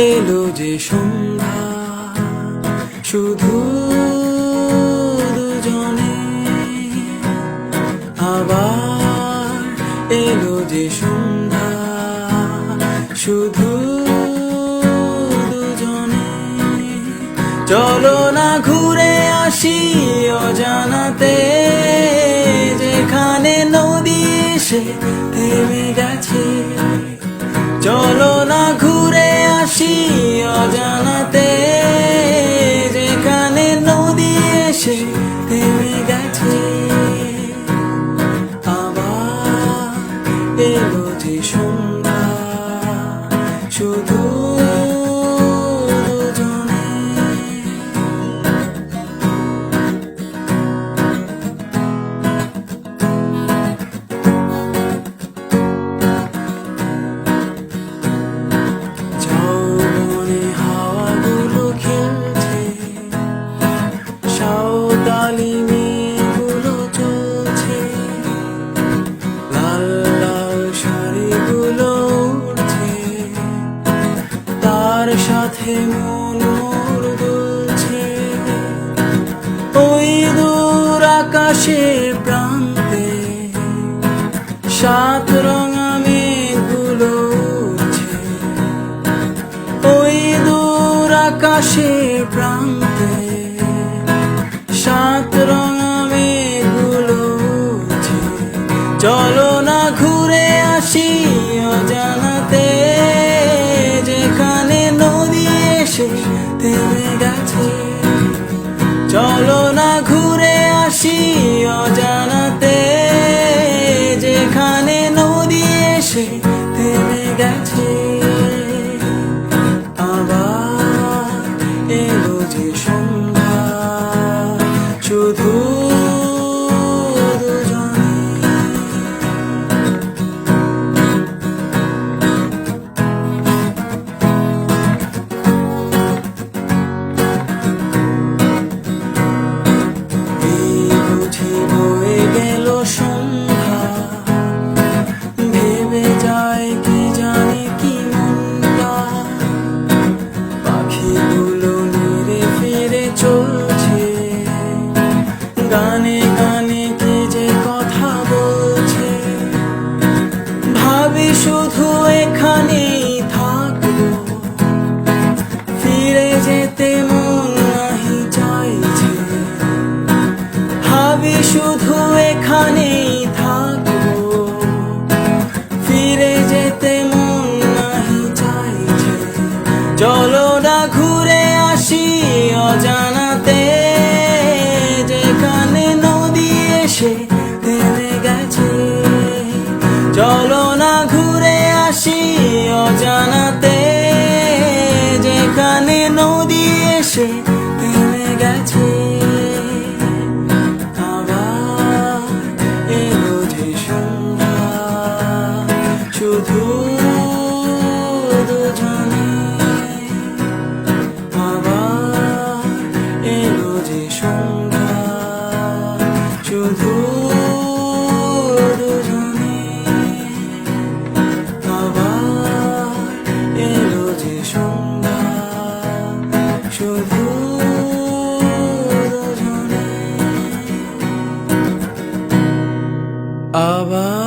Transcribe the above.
এলো যে সন্ধ্যা শুধু দুজনে, আবার এলো যে সন্ধ্যা শুধু দুজনে। চলো না ঘুরে আসি অজানাতে, যেখানে নদী এসে থেমে গেছে। চলো না ঘুরে আসি অজানাতে, যেখানে নদী এসে থেমে গেছে। আবার এলো যে সন্ধ্যা শুধু দুজনে। যৌবনে হাওয়াগুলো খেলছে, সাঁওতালি মেয়েগুলো চলছে, লাল লাল শাড়িগুলো উড়ছে, তার সাথে মন মোর দুলছে। ওই দূর আকাশের প্রান্তে সাত রঙা মেঘগুলো উড়ছে। ওই দূর আকাশের প্রান্তে সাত রঙা মেঘগুলো উড়ছে। চলো না ঘুরে আসি অজানাতে, যেখানে নদী এসে থেমে গেছে। চলো না ঘুরে আসি অজানাতে, যেখানে নদী এসে থেমে গেছে। আবার এলো যে সন্ধ্যা শুধু দুজনে। এই বুঝি বয়ে গেল সন্ধ্যা, ভেবে যায় কি জানে কি মনটা। পাখিগুলো নিরে ফিরে চলছে, গানে গানে কি যে কথা বলছে। ভাবি শুধু এখানেই থাকবো, ফিরে যেতে মন নাহি চাইছে। ভাবি শুধু এখানেই থাকবো, ফিরে যেতে মন নাহি চাইছে। চলো না ঘুরে আসি অজানাতে, যেখানে নদী এসে থেমে গেছে। চলো না ঘুরে আসি অজানাতে, যেখানে নদী এসে থেমে গেছে। আবার এলো যে সন্ধ্যা শুধু দুজনে। আবার এলো যে সন্ধ্যা শুধু দুজনে। আবার এলো যে সন্ধ্যা শুধু দুজনে। আবার